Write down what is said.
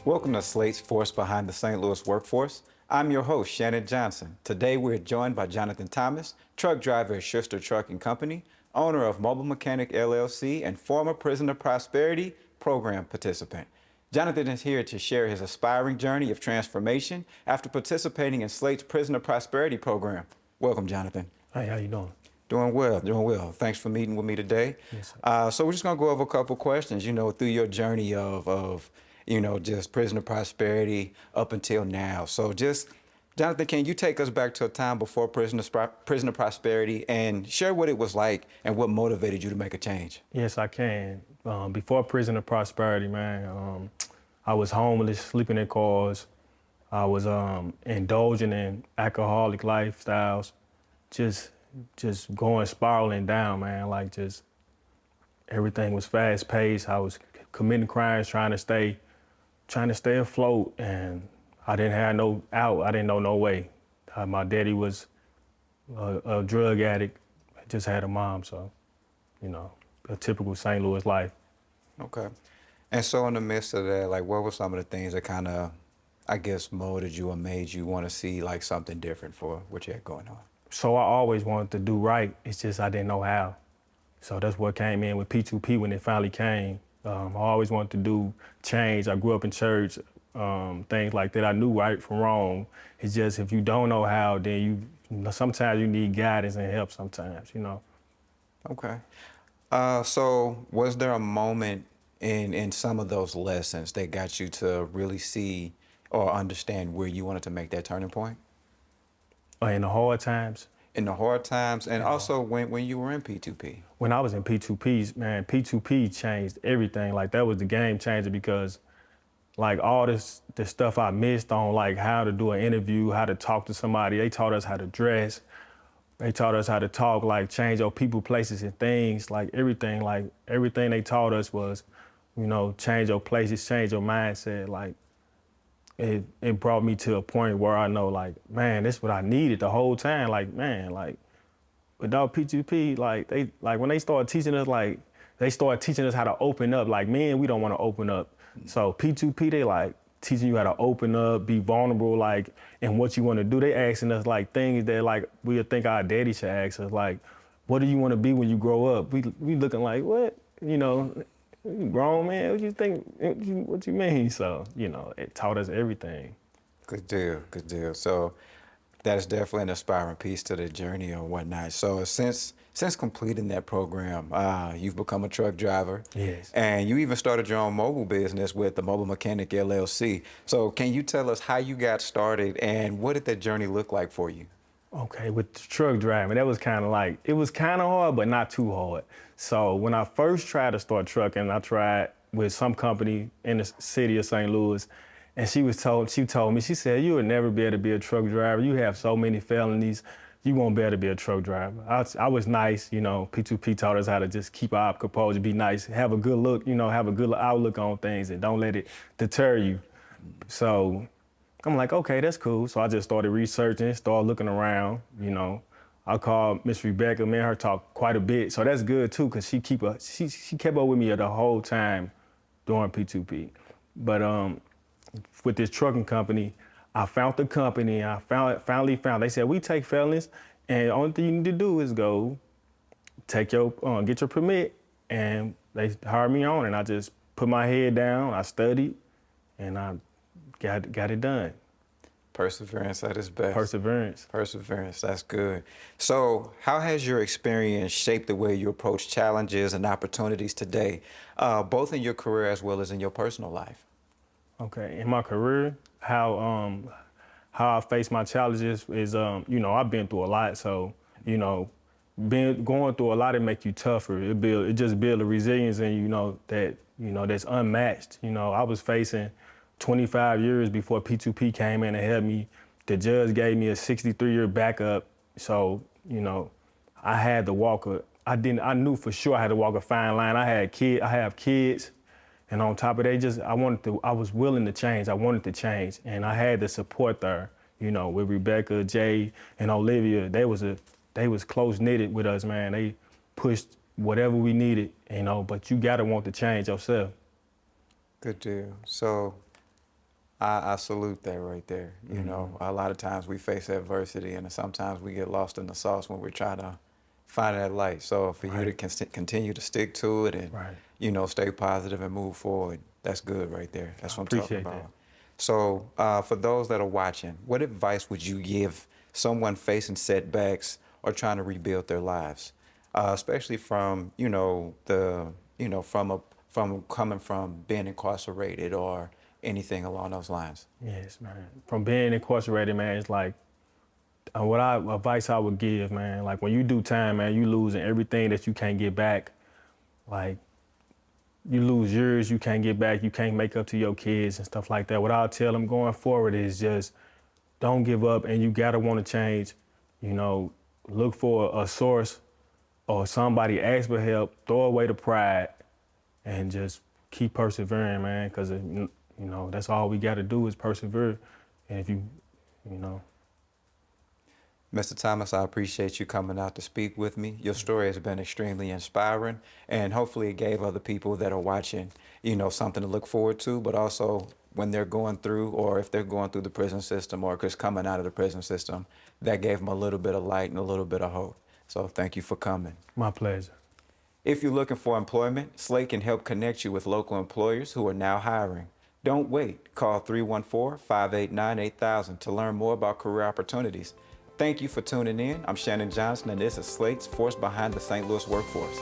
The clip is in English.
Welcome to SLATE's Force Behind the St. Louis Workforce. I'm your host, Shannon Johnson. Today we're joined by Jonathan Thomas, truck driver at Schuster Trucking Company, owner of Mobile Mechanic LLC, and former Prisoner Prosperity Program participant. Jonathan is here to share his aspiring journey of transformation after participating in SLATE's Prisoner Prosperity Program. Welcome, Jonathan. Hey, how you doing? Doing well, doing well. Thanks for meeting with me today. Yes, So we're just gonna go over a couple questions, through your journey of just prisoner prosperity up until now. So just, Jonathan, can you take us back to a time before prisoner prosperity and share what it was like and what motivated you to make a change? Yes, I can. Before Prisoner Prosperity, man, I was homeless, sleeping in cars. I was indulging in alcoholic lifestyles, just going spiraling down, man. Like just everything was fast paced. I was committing crimes, trying to stay afloat, and I didn't have no out. I didn't know no way. My daddy was a drug addict. I just had a mom, so, a typical St. Louis life. Okay. And so in the midst of that, like what were some of the things that kind of, I guess, molded you or made you want to see like something different for what you had going on? So I always wanted to do right. It's just I didn't know how. So that's what came in with P2P when it finally came. I always wanted to do change. I grew up in church, things like that. I knew right from wrong. It's just if you don't know how, then sometimes you need guidance and help sometimes, Okay. So was there a moment in some of those lessons that got you to really see or understand where you wanted to make that turning point? In the hard times? In the hard times, and also when you were in P2P? When I was in P2P, man, P2P changed everything. Like that was the game changer because like all this stuff I missed on, like how to do an interview, how to talk to somebody. They taught us how to dress. They taught us how to talk, like change your people, places, and things, like everything they taught us was, change your places, change your mindset. Like it brought me to a point where I know, like, man, this is what I needed the whole time. Like, man, like without P2P, like when they started teaching us, like they started teaching us how to open up. Like, men, we don't want to open up. So P2P, they like teaching you how to open up, be vulnerable, like, and what you want to do. They asking us like things that like we would think our daddy should ask us, like, what do you want to be when you grow up? We looking like, what? You grown man, what you think, what you mean? So, it taught us everything. Good deal, good deal. So that's definitely an aspiring piece to the journey or whatnot. So since completing that program, you've become a truck driver. Yes. And you even started your own mobile business with the Mobile Mechanic LLC. So can you tell us how you got started and what did that journey look like for you? Okay, with the truck driving, that was kind of like, it was kind of hard, but not too hard. So when I first tried to start trucking, I tried with some company in the city of St. Louis, and she told me, she said, you would never be able to be a truck driver. You have so many felonies, you won't be able to be a truck driver. I was nice, P2P taught us how to just keep our composure, be nice, have a good look, have a good outlook on things and don't let it deter you. So I'm like, okay, that's cool. So I just started researching, started looking around, I called Miss Rebecca, me and her talked quite a bit. So that's good too, cause she kept up with me the whole time during P2P. But with this trucking company, I found the company, and I finally found, they said, we take felonies, and the only thing you need to do is go get your permit, and they hired me on, and I just put my head down, I studied, and I got it done. Perseverance at its best. Perseverance. Perseverance, that's good. So how has your experience shaped the way you approach challenges and opportunities today, both in your career as well as in your personal life? Okay, in my career, how I face my challenges is, I've been through a lot, so, going through a lot, it make you tougher. It just build a resilience in you, that's unmatched. I was facing 25 years before P2P came in and helped me. The judge gave me a 63-year backup, so, I had to walk I knew for sure I had to walk a fine line. I have kids. And on top of that, I was willing to change. I wanted to change. And I had the support there, with Rebecca, Jay, and Olivia. They was close knitted with us, man. They pushed whatever we needed, but you gotta want to change yourself. Good deal. So I salute that right there. You know, a lot of times we face adversity, and sometimes we get lost in the sauce when we're trying to find that light. So for you to Right. continue to stick to it and, Right. you know, stay positive and move forward, that's good right there. That's I what I'm talking appreciate that. about. So for those that are watching, what advice would you give someone facing setbacks or trying to rebuild their lives, especially from, you know, from coming from being incarcerated or anything along those lines? Yes, man. From being incarcerated, man, it's like advice I would give, man. Like when you do time, man, you losing everything that you can't get back. Like you lose yours, you can't get back, you can't make up to your kids and stuff like that. What I'll tell them going forward is just don't give up, and you gotta want to change. You know, look for a source or somebody, ask for help, throw away the pride, and just keep persevering, man. Because you know that's all we got to do is persevere. And if you know. Mr. Thomas, I appreciate you coming out to speak with me. Your story has been extremely inspiring, and hopefully it gave other people that are watching, you know, something to look forward to, but also when they're going through, or if they're going through the prison system or just coming out of the prison system, that gave them a little bit of light and a little bit of hope. So thank you for coming. My pleasure. If you're looking for employment, SLATE can help connect you with local employers who are now hiring. Don't wait. Call 314-589-8000 to learn more about career opportunities. Thank you for tuning in. I'm Shannon Johnson, and this is SLATE's Force Behind the St. Louis Workforce.